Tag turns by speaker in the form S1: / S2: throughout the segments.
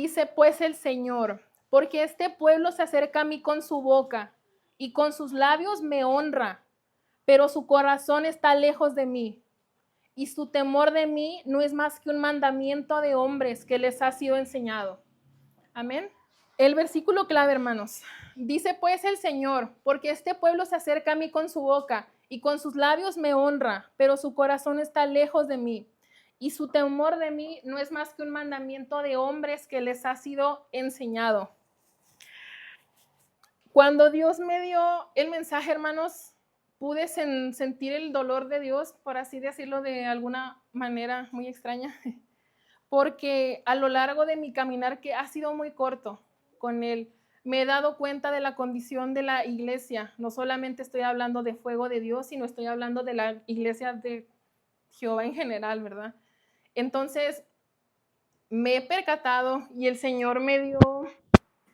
S1: Dice pues el Señor, porque este pueblo se acerca a mí con su boca y con sus labios me honra, pero su corazón está lejos de mí y su temor de mí no es más que un mandamiento de hombres que les ha sido enseñado. Amén. El versículo clave, hermanos. Dice pues el Señor, porque este pueblo se acerca a mí con su boca y con sus labios me honra, pero su corazón está lejos de mí. Y su temor de mí no es más que un mandamiento de hombres que les ha sido enseñado. Cuando Dios me dio el mensaje, hermanos, pude sentir el dolor de Dios, por así decirlo de alguna manera muy extraña, porque a lo largo de mi caminar, que ha sido muy corto con Él, me he dado cuenta de la condición de la iglesia. No solamente estoy hablando de Fuego de Dios, sino estoy hablando de la iglesia de Jehová en general, ¿verdad? Entonces, me he percatado y el Señor me dio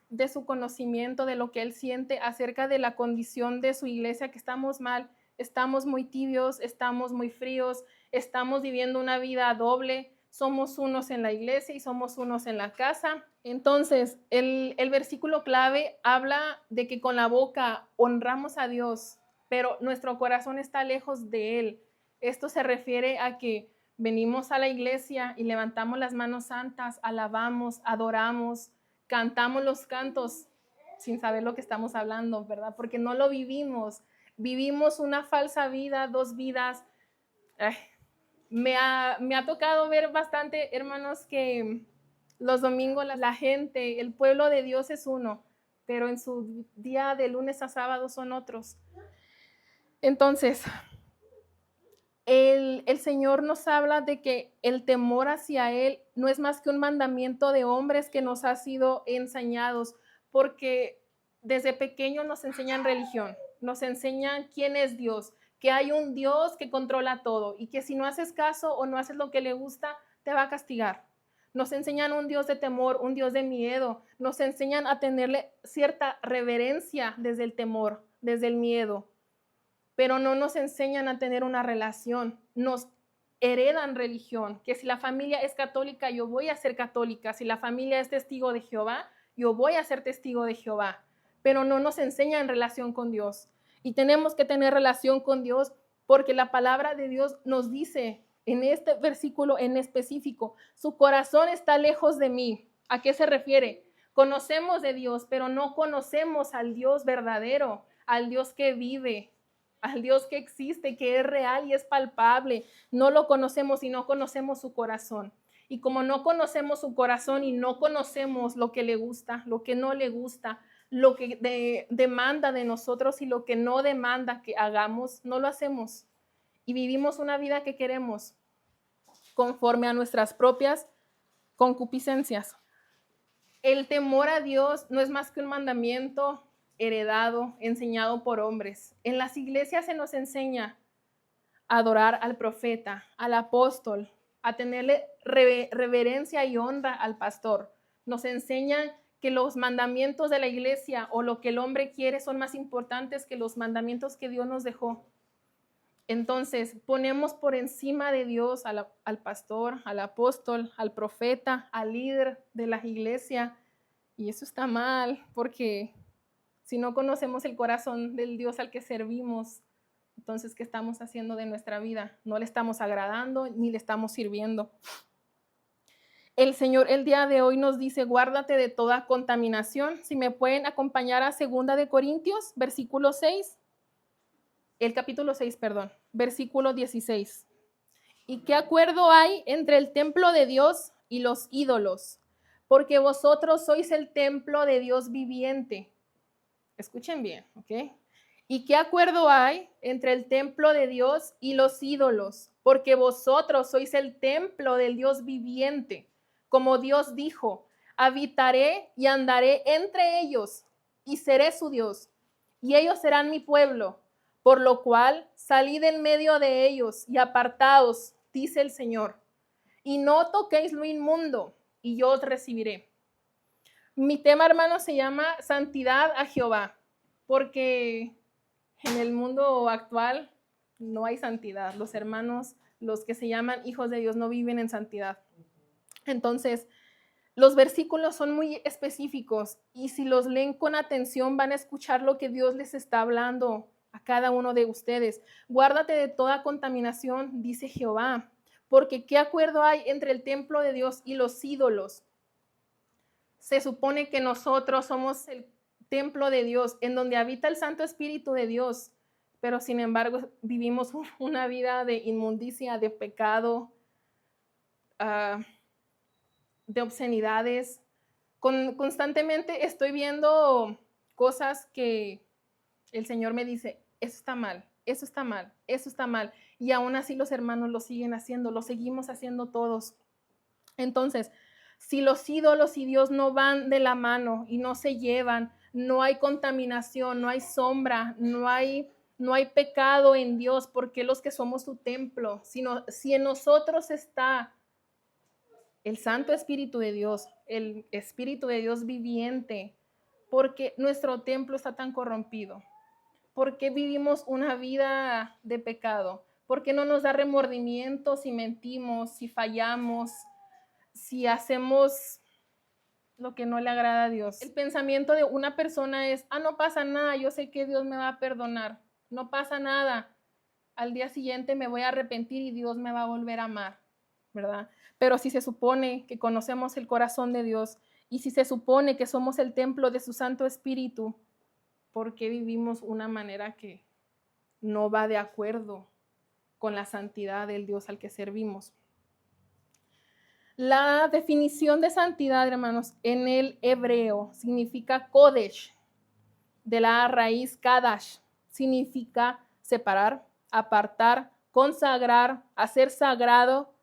S1: de su conocimiento, de lo que Él siente acerca de la condición de su iglesia, que estamos mal, estamos muy tibios, estamos muy fríos, estamos viviendo una vida doble, somos unos en la iglesia y somos unos en la casa. Entonces, el versículo clave habla de que con la boca honramos a Dios, pero nuestro corazón está lejos de Él. Esto se refiere a que venimos a la iglesia y levantamos las manos santas, alabamos, adoramos, cantamos los cantos sin saber lo que estamos hablando, ¿verdad? Porque no lo vivimos. Vivimos una falsa vida, dos vidas. Ay, me ha tocado ver bastante, hermanos, que los domingos la gente, el pueblo de Dios es uno, pero en su día de lunes a sábado son otros. Entonces, el Señor nos habla de que el temor hacia Él no es más que un mandamiento de hombres que nos ha sido enseñados, porque desde pequeños nos enseñan religión, nos enseñan quién es Dios, que hay un Dios que controla todo y que si no haces caso o no haces lo que le gusta, te va a castigar. Nos enseñan un Dios de temor, un Dios de miedo, nos enseñan a tenerle cierta reverencia desde el temor, desde el miedo, pero no nos enseñan a tener una relación, nos heredan religión, que si la familia es católica, yo voy a ser católica, si la familia es testigo de Jehová, yo voy a ser testigo de Jehová, pero no nos enseñan relación con Dios. Y tenemos que tener relación con Dios porque la palabra de Dios nos dice en este versículo en específico, su corazón está lejos de mí. ¿A qué se refiere? Conocemos de Dios, pero no conocemos al Dios verdadero, al Dios que vive, al Dios que existe, que es real y es palpable. No lo conocemos y no conocemos su corazón. Y como no conocemos su corazón y no conocemos lo que le gusta, lo que no le gusta, lo que demanda de nosotros y lo que no demanda que hagamos, no lo hacemos. Y vivimos una vida que queremos conforme a nuestras propias concupiscencias. El temor a Dios no es más que un mandamiento heredado, enseñado por hombres. En las iglesias se nos enseña a adorar al profeta, al apóstol, a tenerle reverencia y honra al pastor. Nos enseñan que los mandamientos de la iglesia o lo que el hombre quiere son más importantes que los mandamientos que Dios nos dejó. Entonces, ponemos por encima de Dios al pastor, al apóstol, al profeta, al líder de la iglesia. Y eso está mal, porque si no conocemos el corazón del Dios al que servimos, entonces, ¿qué estamos haciendo de nuestra vida? No le estamos agradando ni le estamos sirviendo. El Señor el día de hoy nos dice, guárdate de toda contaminación. Si me pueden acompañar a 2 de Corintios, versículo 6. El capítulo 6, perdón, versículo 16. ¿Y qué acuerdo hay entre el templo de Dios y los ídolos? Porque vosotros sois el templo de Dios viviente. Escuchen bien, ¿ok? ¿Y qué acuerdo hay entre el templo de Dios y los ídolos? Porque vosotros sois el templo del Dios viviente. Como Dios dijo, habitaré y andaré entre ellos y seré su Dios, y ellos serán mi pueblo. Por lo cual, salid en medio de ellos y apartaos, dice el Señor, y no toquéis lo inmundo, y yo os recibiré. Mi tema, hermano, se llama Santidad a Jehová, porque en el mundo actual no hay santidad. Los hermanos, los que se llaman hijos de Dios, no viven en santidad. Entonces, Los versículos son muy específicos y si los leen con atención van a escuchar lo que Dios les está hablando a cada uno de ustedes. Guárdate de toda contaminación, dice Jehová, porque ¿qué acuerdo hay entre el templo de Dios y los ídolos? Se supone que nosotros somos el templo de Dios, en donde habita el Santo Espíritu de Dios, pero sin embargo vivimos una vida de inmundicia, de pecado, de obscenidades. Constantemente estoy viendo cosas que el Señor me dice, eso está mal, eso está mal, eso está mal. Y aún así los hermanos lo siguen haciendo, lo seguimos haciendo todos. Entonces, si los ídolos y Dios no van de la mano y no se llevan, no hay contaminación, no hay sombra, no hay pecado en Dios, porque los que somos su templo, sino si en nosotros está el Santo Espíritu de Dios, el Espíritu de Dios viviente, porque nuestro templo está tan corrompido, porque vivimos una vida de pecado, porque no nos da remordimiento si mentimos, si fallamos, si hacemos lo que no le agrada a Dios. El pensamiento de una persona es, no pasa nada, yo sé que Dios me va a perdonar, no pasa nada, al día siguiente me voy a arrepentir y Dios me va a volver a amar, ¿verdad? Pero si se supone que conocemos el corazón de Dios y si se supone que somos el templo de su Santo Espíritu, ¿por qué vivimos una manera que no va de acuerdo con la santidad del Dios al que servimos? La definición de santidad, hermanos, en el hebreo significa kodesh, de la raíz kadash, significa separar, apartar, consagrar, hacer sagrado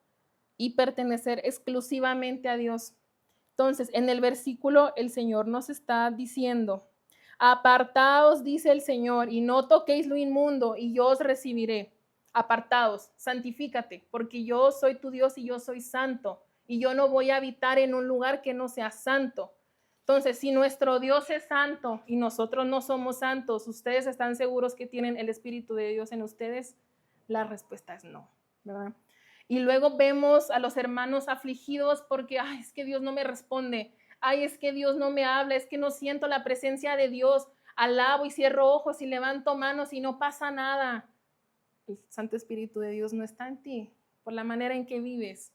S1: y pertenecer exclusivamente a Dios. Entonces, en el versículo el Señor nos está diciendo, apartaos, dice el Señor, y no toquéis lo inmundo, y yo os recibiré. Apartaos, santifícate, porque yo soy tu Dios y yo soy santo, y yo no voy a habitar en un lugar que no sea santo. Entonces, si nuestro Dios es santo y nosotros no somos santos, ¿ustedes están seguros que tienen el Espíritu de Dios en ustedes? La respuesta es no, ¿verdad? Y luego vemos a los hermanos afligidos porque, es que Dios no me responde, es que Dios no me habla, es que no siento la presencia de Dios, alabo y cierro ojos y levanto manos y no pasa nada. El Santo Espíritu de Dios no está en ti por la manera en que vives,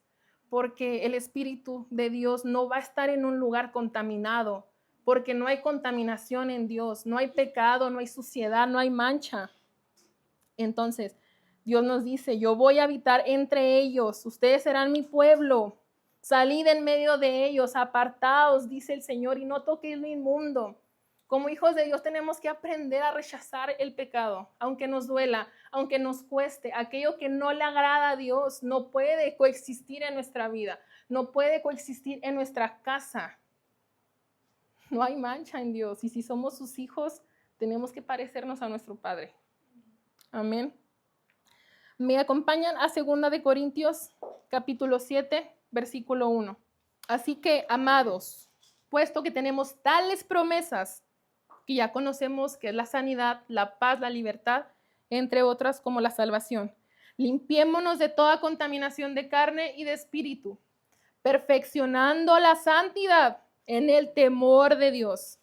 S1: porque el Espíritu de Dios no va a estar en un lugar contaminado, porque no hay contaminación en Dios, no hay pecado, no hay suciedad, no hay mancha. Entonces, Dios nos dice, yo voy a habitar entre ellos, ustedes serán mi pueblo, salid en medio de ellos, apartaos, dice el Señor, y no toquéis lo inmundo. Como hijos de Dios tenemos que aprender a rechazar el pecado, aunque nos duela, aunque nos cueste. Aquello que no le agrada a Dios no puede coexistir en nuestra vida, no puede coexistir en nuestra casa. No hay mancha en Dios, y si somos sus hijos, tenemos que parecernos a nuestro Padre. Amén. Me acompañan a 2 de Corintios, capítulo 7, versículo 1. Así que, amados, puesto que tenemos tales promesas, que ya conocemos que es la sanidad, la paz, la libertad, entre otras como la salvación, limpiémonos de toda contaminación de carne y de espíritu, perfeccionando la santidad en el temor de Dios.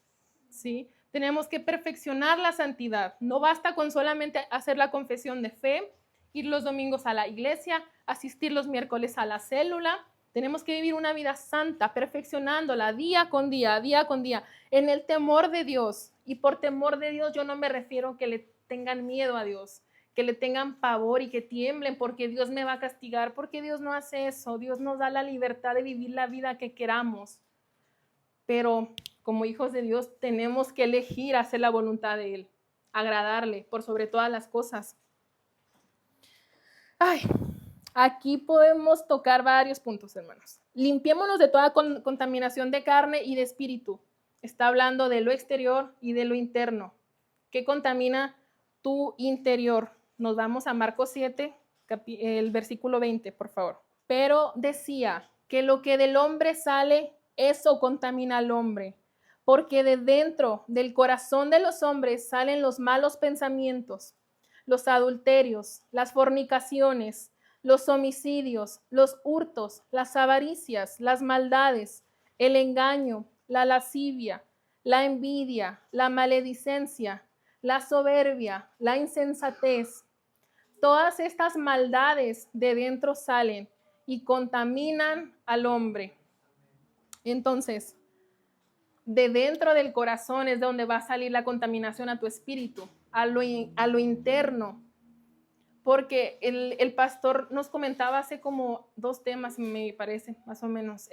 S1: ¿Sí? Tenemos que perfeccionar la santidad. No basta con solamente hacer la confesión de fe, ir los domingos a la iglesia, asistir los miércoles a la célula. Tenemos que vivir una vida santa, perfeccionándola día con día, en el temor de Dios. Y por temor de Dios yo no me refiero a que le tengan miedo a Dios, que le tengan pavor y que tiemblen porque Dios me va a castigar, porque Dios no hace eso. Dios nos da la libertad de vivir la vida que queramos. Pero como hijos de Dios tenemos que elegir hacer la voluntad de Él, agradarle por sobre todas las cosas. Aquí podemos tocar varios puntos, hermanos. Limpiémonos de toda contaminación de carne y de espíritu. Está hablando de lo exterior y de lo interno. ¿Qué contamina tu interior? Nos vamos a Marcos 7, el versículo 20, por favor. Pero decía que lo que del hombre sale, eso contamina al hombre, porque de dentro del corazón de los hombres salen los malos pensamientos, los adulterios, las fornicaciones, los homicidios, los hurtos, las avaricias, las maldades, el engaño, la lascivia, la envidia, la maledicencia, la soberbia, la insensatez. Todas estas maldades de dentro salen y contaminan al hombre. Entonces, de dentro del corazón es donde va a salir la contaminación a tu espíritu, a lo interno. Porque el pastor nos comentaba hace como 2 temas, me parece, más o menos,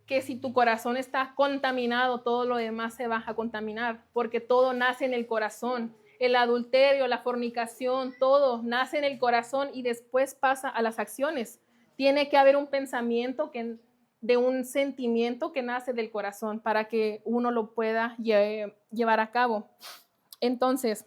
S1: que si tu corazón está contaminado, todo lo demás se va a contaminar, porque todo nace en el corazón. El adulterio, la fornicación, todo nace en el corazón y después pasa a las acciones. Tiene que haber un pensamiento de un sentimiento que nace del corazón para que uno lo pueda llevar a cabo. Entonces,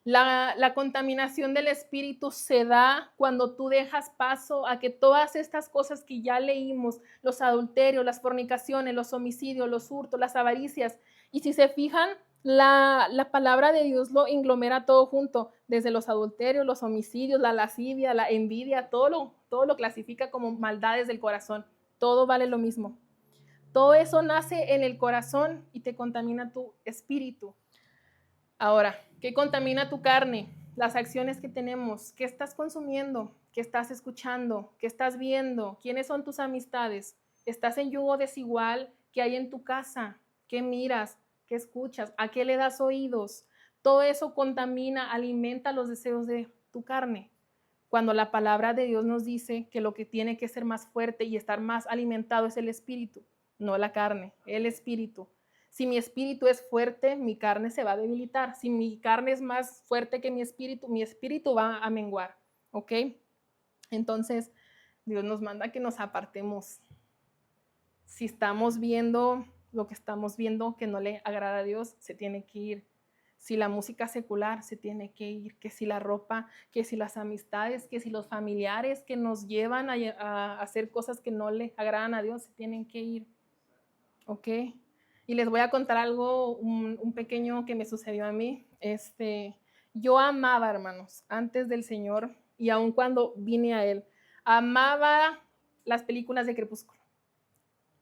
S1: la contaminación del espíritu se da cuando tú dejas paso a que todas estas cosas que ya leímos, los adulterios, las fornicaciones, los homicidios, los hurtos, las avaricias, y si se fijan, la palabra de Dios lo englomera todo junto, desde los adulterios, los homicidios, la lascivia, la envidia, todo lo clasifica como maldades del corazón. Todo vale lo mismo. Todo eso nace en el corazón y te contamina tu espíritu. Ahora, ¿qué contamina tu carne? Las acciones que tenemos, ¿qué estás consumiendo? ¿Qué estás escuchando? ¿Qué estás viendo? ¿Quiénes son tus amistades? ¿Estás en yugo desigual? ¿Qué hay en tu casa? ¿Qué miras? ¿Qué escuchas? ¿A qué le das oídos? Todo eso contamina, alimenta los deseos de tu carne. Cuando la palabra de Dios nos dice que lo que tiene que ser más fuerte y estar más alimentado es el espíritu, no la carne, el espíritu. Si mi espíritu es fuerte, mi carne se va a debilitar. Si mi carne es más fuerte que mi espíritu va a menguar. ¿Ok? Entonces, Dios nos manda que nos apartemos. Si estamos viendo lo que estamos viendo que no le agrada a Dios, se tiene que ir. Si la música secular, se tiene que ir. Que si la ropa, que si las amistades, que si los familiares que nos llevan a hacer cosas que no le agradan a Dios, se tienen que ir. ¿Ok? Y les voy a contar algo, un pequeño que me sucedió a mí. Yo amaba, hermanos, antes del Señor y aun cuando vine a Él, amaba las películas de Crepúsculo.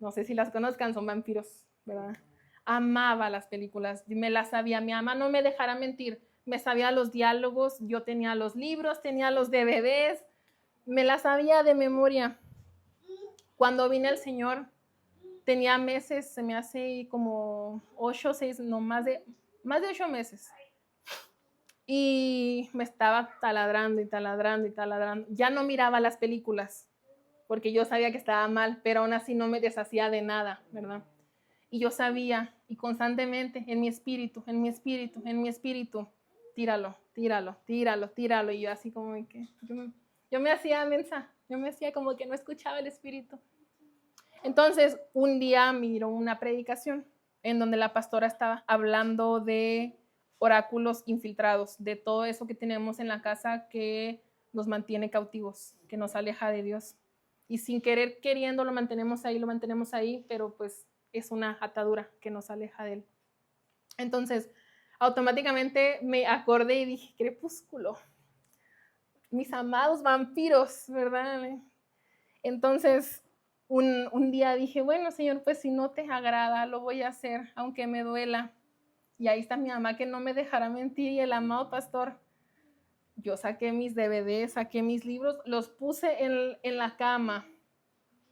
S1: No sé si las conozcan, son vampiros, ¿verdad? Amaba las películas, me las sabía. Mi mamá no me dejara mentir, me sabía los diálogos, yo tenía los libros, tenía los DVDs, me las sabía de memoria. Cuando vine al Señor, tenía meses, se me hace como 8, 6, no, más de 8 meses. Y me estaba taladrando y taladrando y taladrando. Ya no miraba las películas, porque yo sabía que estaba mal, pero aún así no me deshacía de nada, ¿verdad? Y yo sabía, y constantemente, en mi espíritu, en mi espíritu, en mi espíritu, tíralo, tíralo, tíralo, tíralo. Y yo así como que, yo me hacía mensa, yo me hacía como que no escuchaba el espíritu. Entonces, un día miro una predicación en donde la pastora estaba hablando de oráculos infiltrados, de todo eso que tenemos en la casa que nos mantiene cautivos, que nos aleja de Dios. Y sin querer, queriendo, lo mantenemos ahí, pero pues es una atadura que nos aleja de Él. Entonces, automáticamente me acordé y dije, Crepúsculo, mis amados vampiros, ¿verdad? Entonces, un día dije, bueno, Señor, pues si no te agrada, lo voy a hacer, aunque me duela. Y ahí está mi mamá que no me dejará mentir y el amado pastor. Yo saqué mis DVDs, saqué mis libros, los puse en la cama.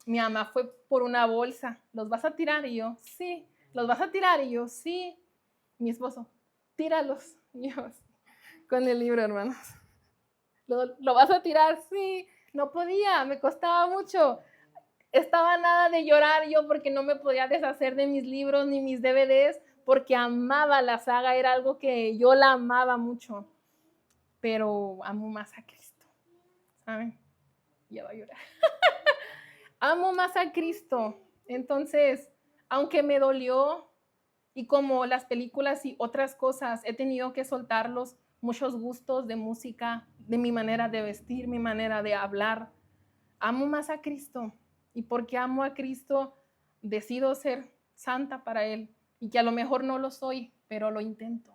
S1: Mi mamá fue por una bolsa. ¿Los vas a tirar? Y yo, sí. ¿Los vas a tirar? Y yo, sí. Mi esposo, tíralos. Y yo, con el libro, hermanos. ¿Lo vas a tirar? Sí. No podía, me costaba mucho. Estaba nada de llorar yo porque no me podía deshacer de mis libros ni mis DVDs porque amaba la saga, era algo que yo la amaba mucho, pero amo más a Cristo, ¿saben? Ya va a llorar. Amo más a Cristo, entonces, aunque me dolió y como las películas y otras cosas, he tenido que soltarlos, muchos gustos de música, de mi manera de vestir, mi manera de hablar, amo más a Cristo. Y porque amo a Cristo, decido ser santa para Él. Y que a lo mejor no lo soy, pero lo intento.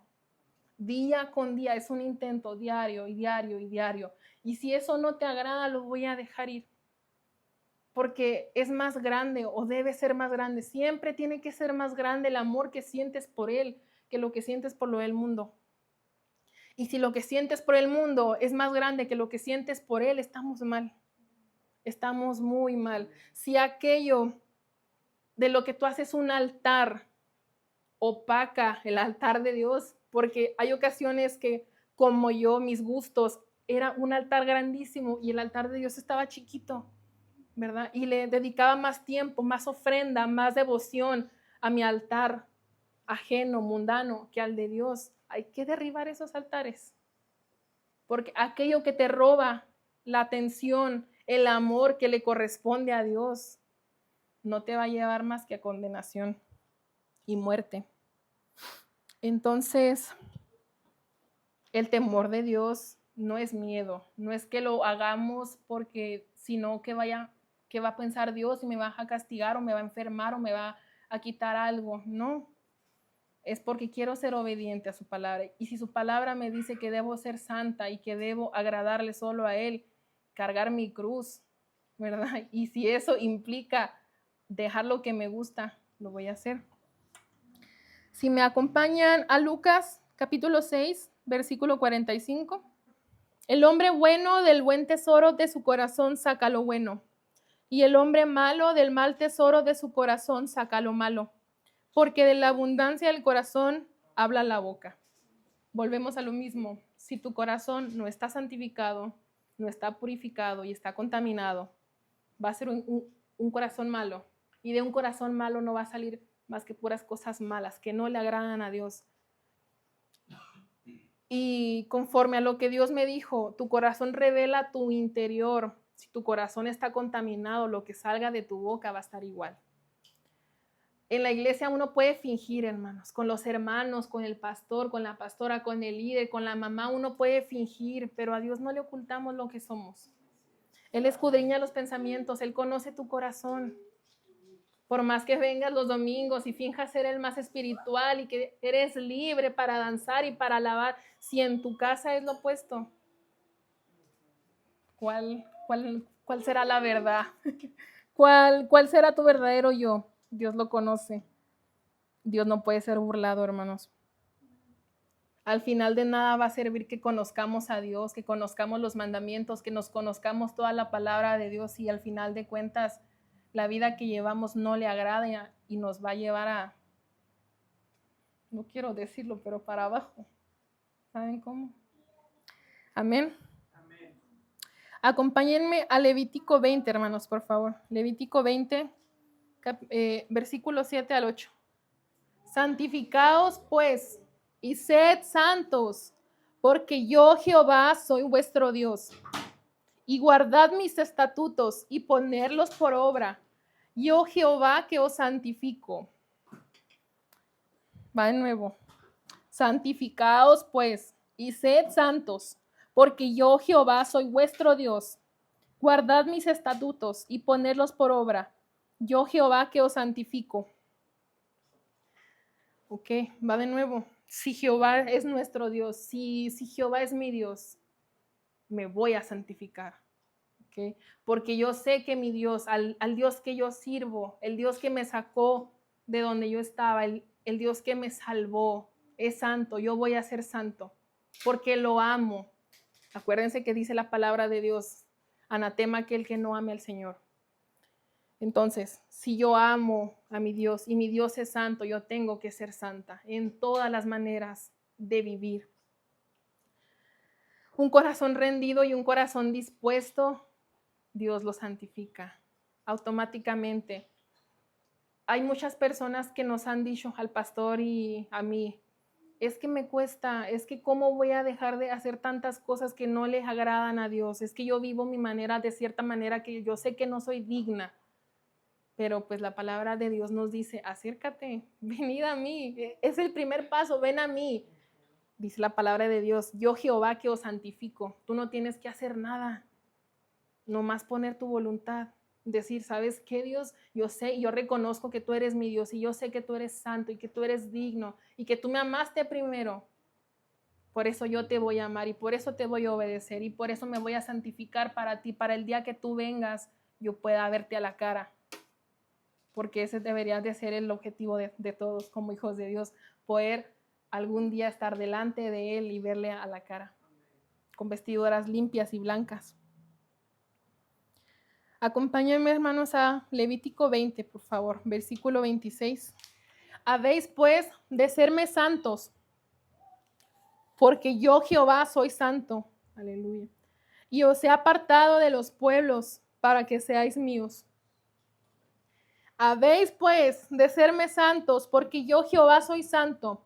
S1: Día con día, es un intento diario y diario y diario. Y si eso no te agrada, lo voy a dejar ir. porque es más grande o debe ser más grande. Siempre tiene que ser más grande el amor que sientes por Él que lo que sientes por lo del mundo. Y si lo que sientes por el mundo es más grande que lo que sientes por Él, estamos mal. Estamos muy mal. Si aquello de lo que tú haces un altar opaca el altar de Dios, porque hay ocasiones que, como yo, mis gustos, era un altar grandísimo y el altar de Dios estaba chiquito, ¿verdad? Y le dedicaba más tiempo, más ofrenda, más devoción a mi altar ajeno, mundano, que al de Dios. Hay que derribar esos altares, porque aquello que te roba la atención, el amor que le corresponde a Dios, no te va a llevar más que a condenación y muerte. Entonces, el temor de Dios no es miedo, no es que lo hagamos porque, sino que va a pensar Dios y me va a castigar o me va a enfermar o me va a quitar algo. No, es porque quiero ser obediente a su palabra. Y si su palabra me dice que debo ser santa y que debo agradarle solo a Él, cargar mi cruz, ¿verdad? Y si eso implica dejar lo que me gusta, lo voy a hacer. Si me acompañan a Lucas capítulo 6, versículo 45. El hombre bueno del buen tesoro de su corazón saca lo bueno, y el hombre malo del mal tesoro de su corazón saca lo malo, porque de la abundancia del corazón habla la boca. Volvemos a lo mismo. Si tu corazón no está santificado, no está purificado y está contaminado, va a ser un corazón malo. Y de un corazón malo no va a salir más que puras cosas malas que no le agradan a Dios. Y conforme a lo que Dios me dijo, tu corazón revela tu interior. Si tu corazón está contaminado, lo que salga de tu boca va a estar igual. En la iglesia uno puede fingir, hermanos, con los hermanos, con el pastor, con la pastora, con el líder, con la mamá, uno puede fingir, pero a Dios no le ocultamos lo que somos. Él escudriña los pensamientos, Él conoce tu corazón. Por más que vengas los domingos y finjas ser el más espiritual y que eres libre para danzar y para alabar, si en tu casa es lo opuesto, ¿cuál será la verdad? ¿Cuál será tu verdadero yo? Dios lo conoce. Dios no puede ser burlado, hermanos. Al final de nada va a servir que conozcamos a Dios, que conozcamos los mandamientos, que nos conozcamos toda la palabra de Dios y al final de cuentas la vida que llevamos no le agrada y nos va a llevar a, no quiero decirlo, pero para abajo. ¿Saben cómo? Amén. Amén. Acompáñenme a Levítico 20, hermanos, por favor. Levítico 20, versículo 7 al 8. Santificaos, pues, y sed santos, porque yo, Jehová, soy vuestro Dios. Y guardad mis estatutos y ponerlos por obra. Yo, Jehová, que os santifico. Va de nuevo. Santificaos, pues, y sed santos, porque yo, Jehová, soy vuestro Dios. Guardad mis estatutos y ponedlos por obra. Yo, Jehová, que os santifico. Ok, va de nuevo. Si Jehová es nuestro Dios, si Jehová es mi Dios, me voy a santificar. Okay. Porque yo sé que mi Dios, al Dios que yo sirvo, el Dios que me sacó de donde yo estaba, el Dios que me salvó, es santo. Yo voy a ser santo porque lo amo. Acuérdense que dice la palabra de Dios, anatema aquel que no ame al Señor. Entonces, si yo amo a mi Dios y mi Dios es santo, yo tengo que ser santa en todas las maneras de vivir. Un corazón rendido y un corazón dispuesto, Dios lo santifica automáticamente. Hay muchas personas que nos han dicho al pastor y a mí, es que me cuesta, es que cómo voy a dejar de hacer tantas cosas que no les agradan a Dios, es que yo vivo mi manera de cierta manera que yo sé que no soy digna. Pero pues la palabra de Dios nos dice, acércate, venid a mí, es el primer paso, ven a mí. Dice la palabra de Dios, yo Jehová que os santifico, tú no tienes que hacer nada, nomás poner tu voluntad, decir, ¿sabes qué, Dios? Yo sé, yo reconozco que tú eres mi Dios y yo sé que tú eres santo y que tú eres digno y que tú me amaste primero. Por eso yo te voy a amar y por eso te voy a obedecer y por eso me voy a santificar para ti, para el día que tú vengas. yo pueda verte a la cara, porque ese debería de ser el objetivo de todos como hijos de Dios, poder algún día estar delante de Él y verle a la cara, con vestiduras limpias y blancas. Acompáñenme, hermanos, a Levítico 20, por favor, versículo 26. Habéis pues de serme santos, porque yo Jehová soy santo. Aleluya. Y os he apartado de los pueblos para que seáis míos. Habéis pues de serme santos, porque yo Jehová soy santo,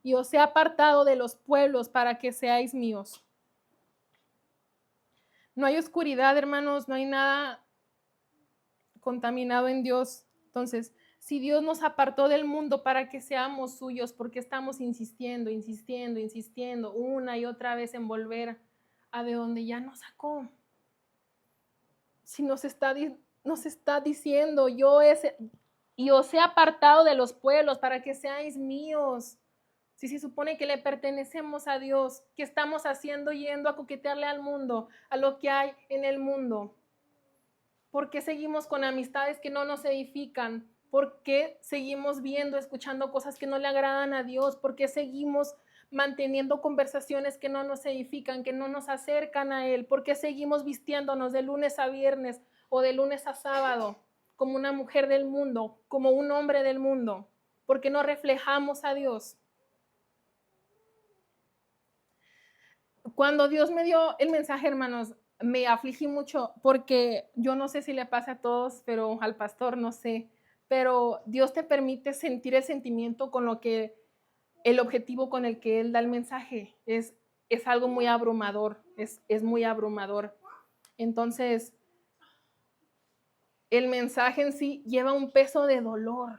S1: y os he apartado de los pueblos para que seáis míos. No hay oscuridad, hermanos, no hay nada contaminado en Dios. Entonces, si Dios nos apartó del mundo para que seamos suyos, ¿por qué estamos insistiendo una y otra vez en volver a de donde ya nos sacó? Si nos está diciendo, y os he apartado de los pueblos para que seáis míos. Si se supone que le pertenecemos a Dios, ¿qué estamos haciendo yendo a coquetearle al mundo, a lo que hay en el mundo? ¿Por qué seguimos con amistades que no nos edifican? ¿Por qué seguimos viendo, escuchando cosas que no le agradan a Dios? ¿Por qué seguimos manteniendo conversaciones que no nos edifican, que no nos acercan a Él? ¿Por qué seguimos vistiéndonos de lunes a viernes o de lunes a sábado como una mujer del mundo, como un hombre del mundo? ¿Por qué no reflejamos a Dios? Cuando Dios me dio el mensaje, hermanos, me afligí mucho porque yo no sé si le pasa a todos, pero al pastor no sé, pero Dios te permite sentir el sentimiento con lo que el objetivo con el que Él da el mensaje es algo muy abrumador, es muy abrumador. Entonces, el mensaje en sí lleva un peso de dolor,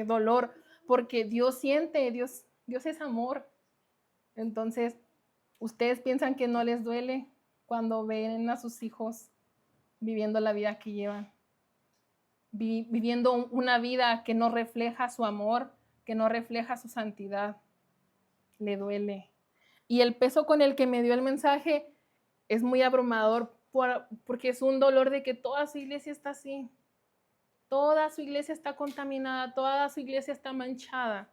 S1: dolor, porque Dios siente, Dios es amor. Entonces, ¿ustedes piensan que no les duele cuando ven a sus hijos viviendo la vida que llevan? Viviendo una vida que no refleja su amor, que no refleja su santidad. Le duele. Y el peso con el que me dio el mensaje es muy abrumador porque es un dolor de que toda su iglesia está así. Toda su iglesia está contaminada, toda su iglesia está manchada.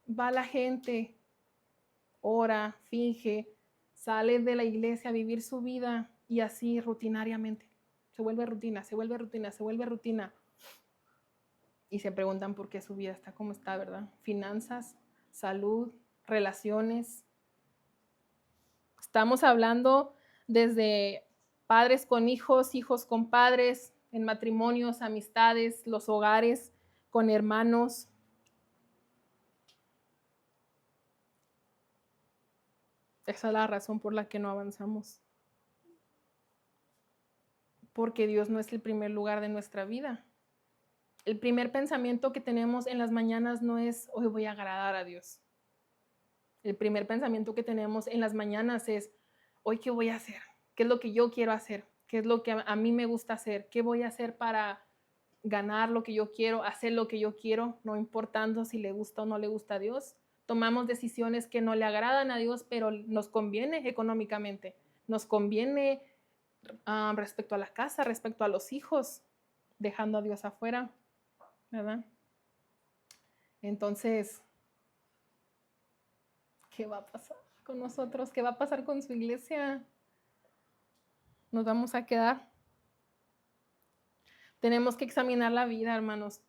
S1: Va la gente, ora, finge, sale de la iglesia a vivir su vida y así rutinariamente. Se vuelve rutina, se vuelve rutina, se vuelve rutina. Y se preguntan por qué su vida está como está, ¿verdad? Finanzas, salud, relaciones. Estamos hablando desde padres con hijos, hijos con padres, en matrimonios, amistades, los hogares, con hermanos. Esa es la razón por la que no avanzamos. Porque Dios no es el primer lugar de nuestra vida. El primer pensamiento que tenemos en las mañanas no es, hoy voy a agradar a Dios. El primer pensamiento que tenemos en las mañanas es, hoy qué voy a hacer, qué es lo que yo quiero hacer, qué es lo que a mí me gusta hacer, qué voy a hacer para ganar lo que yo quiero, hacer lo que yo quiero, no importando si le gusta o no le gusta a Dios. Tomamos decisiones que no le agradan a Dios, pero nos conviene económicamente, nos conviene respecto a la casa, respecto a los hijos, dejando a Dios afuera, ¿verdad? Entonces, ¿qué va a pasar con nosotros? ¿Qué va a pasar con su iglesia? ¿Nos vamos a quedar? Tenemos que examinar la vida, hermanos.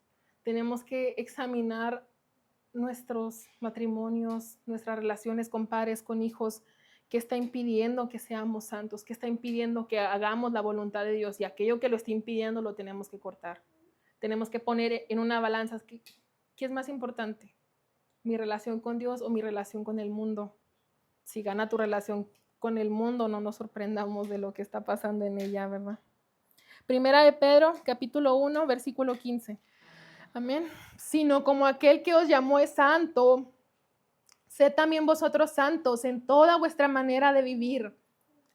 S1: Tenemos que examinar nuestros matrimonios, nuestras relaciones con padres, con hijos. ¿Qué está impidiendo que seamos santos? ¿Qué está impidiendo que hagamos la voluntad de Dios? Y aquello que lo está impidiendo lo tenemos que cortar. Tenemos que poner en una balanza ¿qué es más importante? ¿Mi relación con Dios o mi relación con el mundo? Si gana tu relación con el mundo, no nos sorprendamos de lo que está pasando en ella, ¿verdad? Primera de Pedro, capítulo 1, versículo 15. Amén. Sino como aquel que os llamó es santo, sed también vosotros santos en toda vuestra manera de vivir.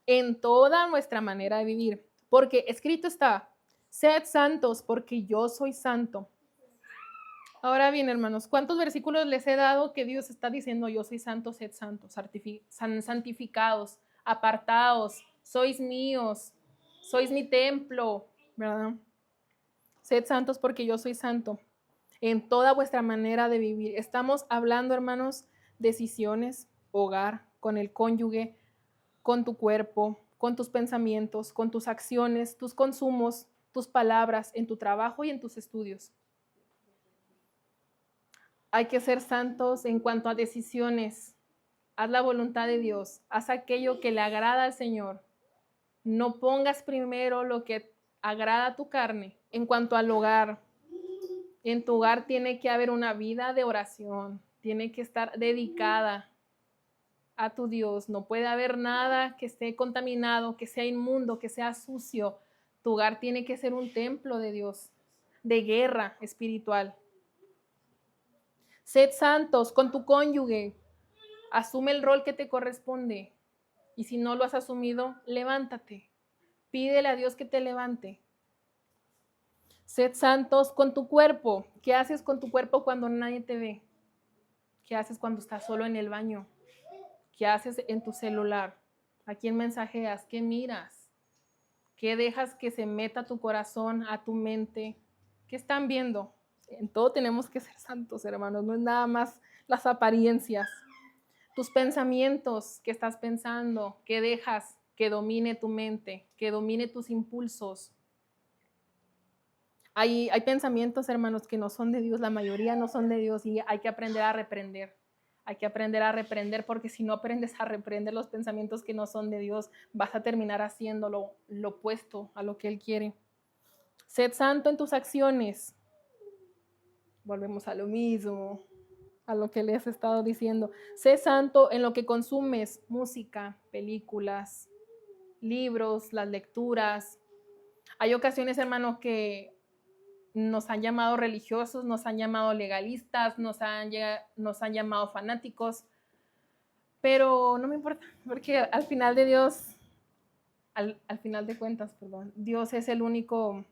S1: En toda nuestra manera de vivir. Porque escrito está, sed santos porque yo soy santo. Ahora bien, hermanos, ¿cuántos versículos les he dado que Dios está diciendo yo soy santo, sed santos, santificados, apartados, sois míos, sois mi templo, ¿verdad? Sed santos porque yo soy santo en toda vuestra manera de vivir. Estamos hablando, hermanos, decisiones, hogar, con el cónyuge, con tu cuerpo, con tus pensamientos, con tus acciones, tus consumos, tus palabras, en tu trabajo y en tus estudios. Hay que ser santos en cuanto a decisiones. Haz la voluntad de Dios, haz aquello que le agrada al Señor. No pongas primero lo que agrada a tu carne. En cuanto al hogar, en tu hogar tiene que haber una vida de oración, tiene que estar dedicada a tu Dios. No puede haber nada que esté contaminado, que sea inmundo, que sea sucio. Tu hogar tiene que ser un templo de Dios, de guerra espiritual. Sed santos con tu cónyuge. Asume el rol que te corresponde. Y si no lo has asumido, levántate. Pídele a Dios que te levante. Sed santos con tu cuerpo. ¿Qué haces con tu cuerpo cuando nadie te ve? ¿Qué haces cuando estás solo en el baño? ¿Qué haces en tu celular? ¿A quién mensajeas? ¿Qué miras? ¿Qué dejas que se meta a tu corazón, a tu mente? ¿Qué están viendo? En todo tenemos que ser santos, hermanos. No es nada más las apariencias. Tus pensamientos, ¿qué estás pensando? ¿Qué dejas que domine tu mente? Que domine tus impulsos. Hay pensamientos, hermanos, que no son de Dios. La mayoría no son de Dios y hay que aprender a reprender. Hay que aprender a reprender porque si no aprendes a reprender los pensamientos que no son de Dios, vas a terminar haciendo lo opuesto a lo que Él quiere. Sed santo en tus acciones. Volvemos a lo mismo, a lo que les he estado diciendo. Sé santo en lo que consumes, música, películas, libros, las lecturas. Hay ocasiones, hermanos, que nos han llamado religiosos, nos han llamado legalistas, nos han llamado fanáticos, pero no me importa, porque al final de Dios, al final de cuentas, perdón, Dios es el único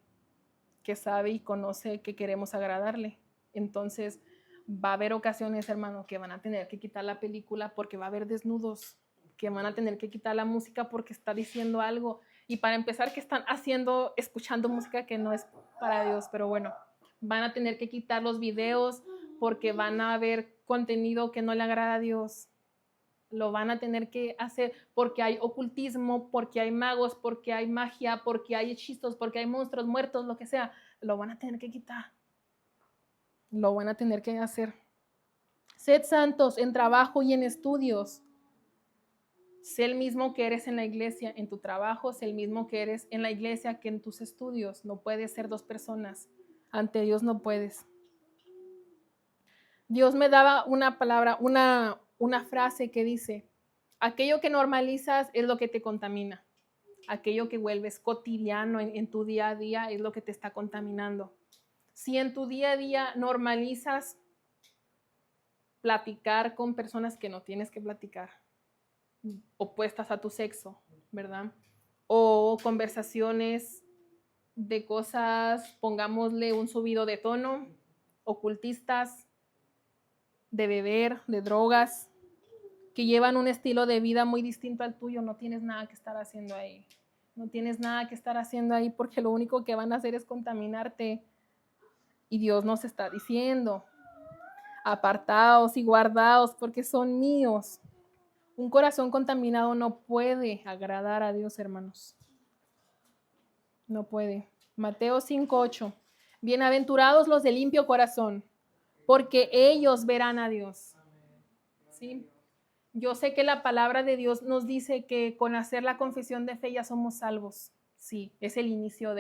S1: que sabe y conoce que queremos agradarle. Entonces, va a haber ocasiones, hermano, que van a tener que quitar la película porque va a haber desnudos, que van a tener que quitar la música porque está diciendo algo. Y para empezar, que están haciendo, escuchando música que no es para Dios, pero bueno, van a tener que quitar los videos porque van a haber contenido que no le agrada a Dios. Lo van a tener que hacer porque hay ocultismo, porque hay magos, porque hay magia, porque hay hechizos, porque hay monstruos muertos, lo que sea. Lo van a tener que quitar. Lo van a tener que hacer. Sed santos en trabajo y en estudios. Sé el mismo que eres en la iglesia, en tu trabajo, sé el mismo que eres en la iglesia que en tus estudios. No puedes ser dos personas. Ante Dios no puedes. Dios me daba una palabra, una frase que dice, aquello que normalizas es lo que te contamina. Aquello que vuelves cotidiano en tu día a día es lo que te está contaminando. Si en tu día a día normalizas platicar con personas que no tienes que platicar, opuestas a tu sexo, ¿verdad? O conversaciones de cosas, pongámosle un subido de tono, ocultistas, de beber, de drogas, que llevan un estilo de vida muy distinto al tuyo, no tienes nada que estar haciendo ahí. No tienes nada que estar haciendo ahí porque lo único que van a hacer es contaminarte. Y Dios nos está diciendo, apartaos y guardaos porque son míos. Un corazón contaminado no puede agradar a Dios, hermanos. No puede. Mateo 5:8. Bienaventurados los de limpio corazón, porque ellos verán a Dios. ¿Sí? Yo sé que la palabra de Dios nos dice que con hacer la confesión de fe ya somos salvos. Sí, es el inicio.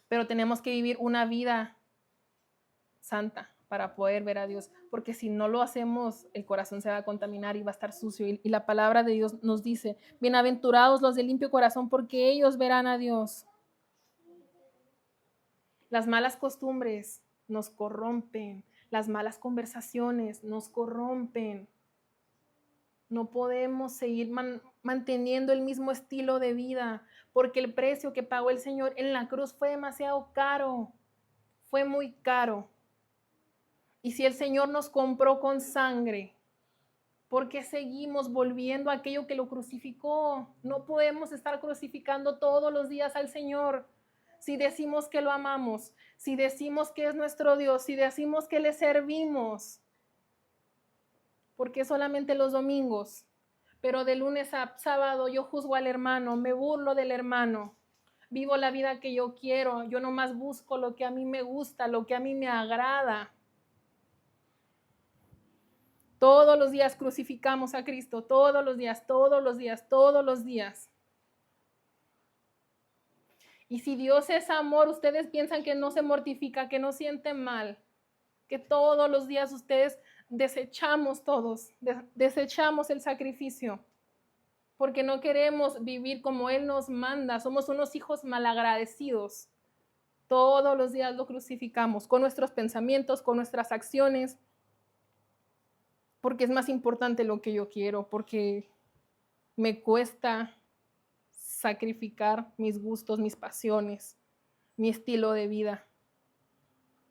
S1: Pero tenemos que vivir una vida santa para poder ver a Dios, porque si no lo hacemos, el corazón se va a contaminar y va a estar sucio. Y la palabra de Dios nos dice, bienaventurados los de limpio corazón, porque ellos verán a Dios. Las malas costumbres nos corrompen, las malas conversaciones nos corrompen. No podemos seguir manteniendo el mismo estilo de vida, porque el precio que pagó el Señor en la cruz fue demasiado caro, fue muy caro. Y si el Señor nos compró con sangre, ¿Por qué seguimos volviendo a aquello que lo crucificó? No podemos estar crucificando todos los días al Señor. Si decimos que lo amamos, si decimos que es nuestro Dios, si decimos que le servimos, ¿por qué solamente los domingos? Pero de lunes a sábado yo juzgo al hermano, me burlo del hermano, vivo la vida que yo quiero, yo nomás busco lo que a mí me gusta, lo que a mí me agrada. Todos los días crucificamos a Cristo, todos los días, todos los días, todos los días. Y si Dios es amor, ustedes piensan que no se mortifica, que no sienten mal, que todos los días ustedes desechamos todos, desechamos el sacrificio, porque no queremos vivir como Él nos manda, somos unos hijos malagradecidos. Todos los días lo crucificamos con nuestros pensamientos, con nuestras acciones, porque es más importante lo que yo quiero, porque me cuesta sacrificar mis gustos, mis pasiones, mi estilo de vida.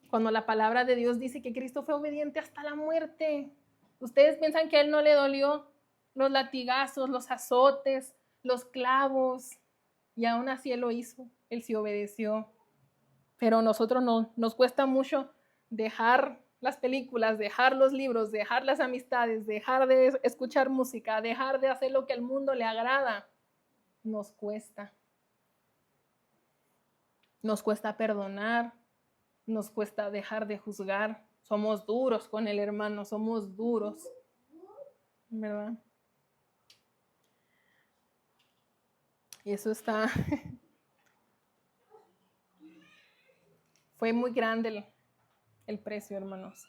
S1: Cuando la palabra de Dios dice que Cristo fue obediente hasta la muerte, ¿ustedes piensan que a Él no le dolió los latigazos, los azotes, los clavos? Y aún así Él lo hizo, Él sí obedeció. Pero a nosotros no, nos cuesta mucho dejar las películas, dejar los libros, dejar las amistades, dejar de escuchar música, dejar de hacer lo que al mundo le agrada. Nos cuesta. Nos cuesta perdonar, nos cuesta dejar de juzgar. Somos duros con el hermano, somos duros, ¿verdad? Y eso está... Fue muy grande el precio, hermanos.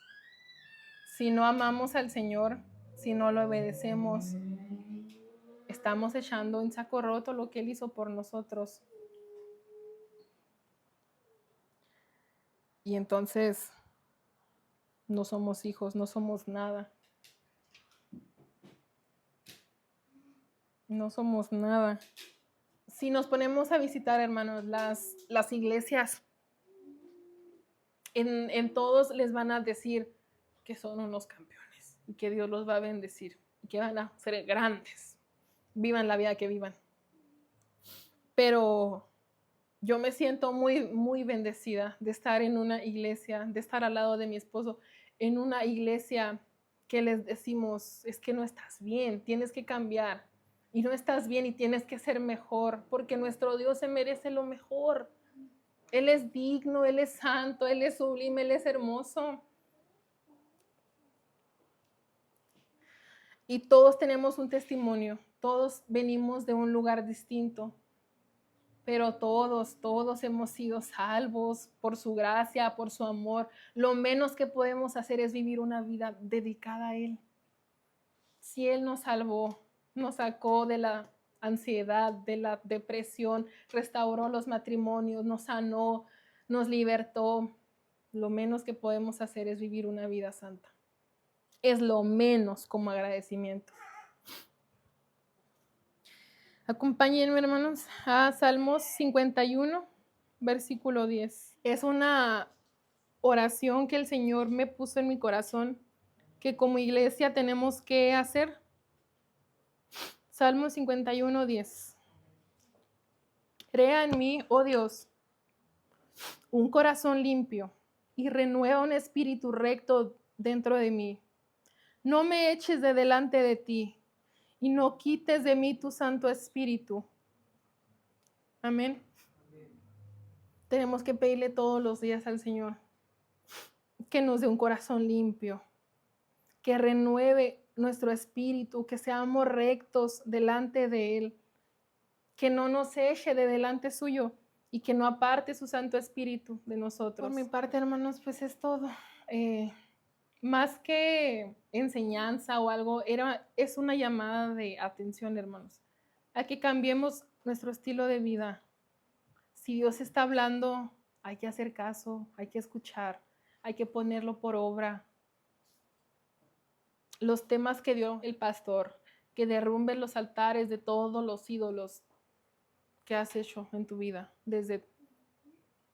S1: Si no amamos al Señor, si no lo obedecemos, estamos echando en saco roto lo que Él hizo por nosotros. Y entonces no somos hijos, no somos nada. No somos nada. Si nos ponemos a visitar, hermanos, las iglesias, en todos les van a decir que son unos campeones y que Dios los va a bendecir y que van a ser grandes. Vivan la vida que vivan. Pero yo me siento muy, muy bendecida de estar en una iglesia, de estar al lado de mi esposo, en una iglesia que les decimos, es que no estás bien, tienes que cambiar. Y no estás bien y tienes que ser mejor, porque nuestro Dios se merece lo mejor. Él es digno, Él es santo, Él es sublime, Él es hermoso. Y todos tenemos un testimonio, todos venimos de un lugar distinto, pero todos hemos sido salvos por su gracia, por su amor. Lo menos que podemos hacer es vivir una vida dedicada a Él. Si Él nos salvó, nos sacó de la ansiedad, de la depresión, restauró los matrimonios, nos sanó, nos libertó. Lo menos que podemos hacer es vivir una vida santa. Es lo menos como agradecimiento. Acompáñenme, hermanos, a Salmos 51, versículo 10. Es una oración que el Señor me puso en mi corazón, que como iglesia tenemos que hacer. Salmo 51, 10. Crea en mí, oh Dios, un corazón limpio y renueva un espíritu recto dentro de mí. No me eches de delante de ti y no quites de mí tu Santo Espíritu. Amén. Tenemos que pedirle todos los días al Señor que nos dé un corazón limpio, que renueve nuestro espíritu, que seamos rectos delante de Él, que no nos eche de delante suyo y que no aparte su Santo Espíritu de nosotros. Por mi parte, hermanos, pues es todo. Más que enseñanza o algo, es una llamada de atención, hermanos, a que cambiemos nuestro estilo de vida. Si Dios está hablando, hay que hacer caso, hay que escuchar, hay que ponerlo por obra. Los temas que dio el pastor, que derrumben los altares de todos los ídolos que has hecho en tu vida, desde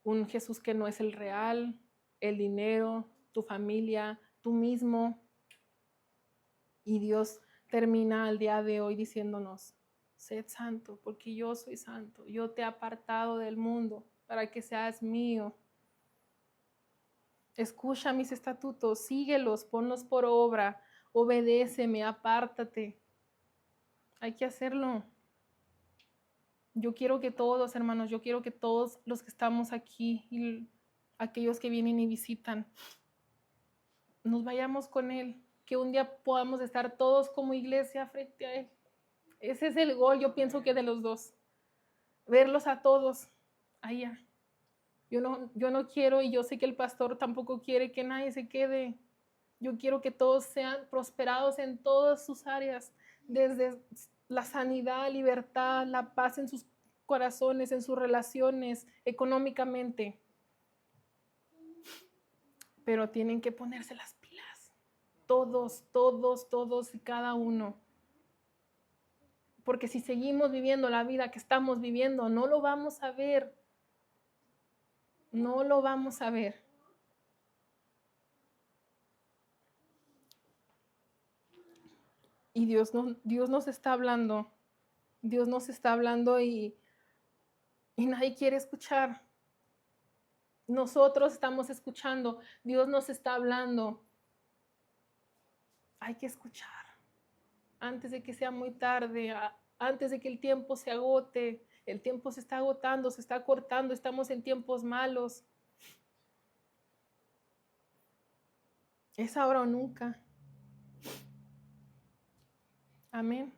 S1: un Jesús que no es el real, el dinero, tu familia, tú mismo. Y Dios termina el día de hoy diciéndonos, sed santo, porque yo soy santo. Yo te he apartado del mundo para que seas mío. Escucha mis estatutos, síguelos, ponlos por obra, obedéceme, apártate. Hay que hacerlo. Yo quiero que todos, hermanos, yo quiero que todos los que estamos aquí y aquellos que vienen y visitan, nos vayamos con Él, que un día podamos estar todos como iglesia frente a Él. Ese es el gol, yo pienso que de los dos, verlos a todos allá. Yo no quiero, y yo sé que el pastor tampoco quiere que nadie se quede. Yo quiero que todos sean prosperados en todas sus áreas, desde la sanidad, libertad, la paz en sus corazones, en sus relaciones, económicamente. Pero tienen que ponerse las pilas. Todos, todos, todos y cada uno. Porque si seguimos viviendo la vida que estamos viviendo, no lo vamos a ver. No lo vamos a ver. Y Dios nos está hablando. Dios nos está hablando y nadie quiere escuchar. Nosotros estamos escuchando. Dios nos está hablando. Hay que escuchar. Antes de que sea muy tarde, antes de que el tiempo se agote. El tiempo se está agotando, se está cortando. Estamos en tiempos malos. Es ahora o nunca. Amén.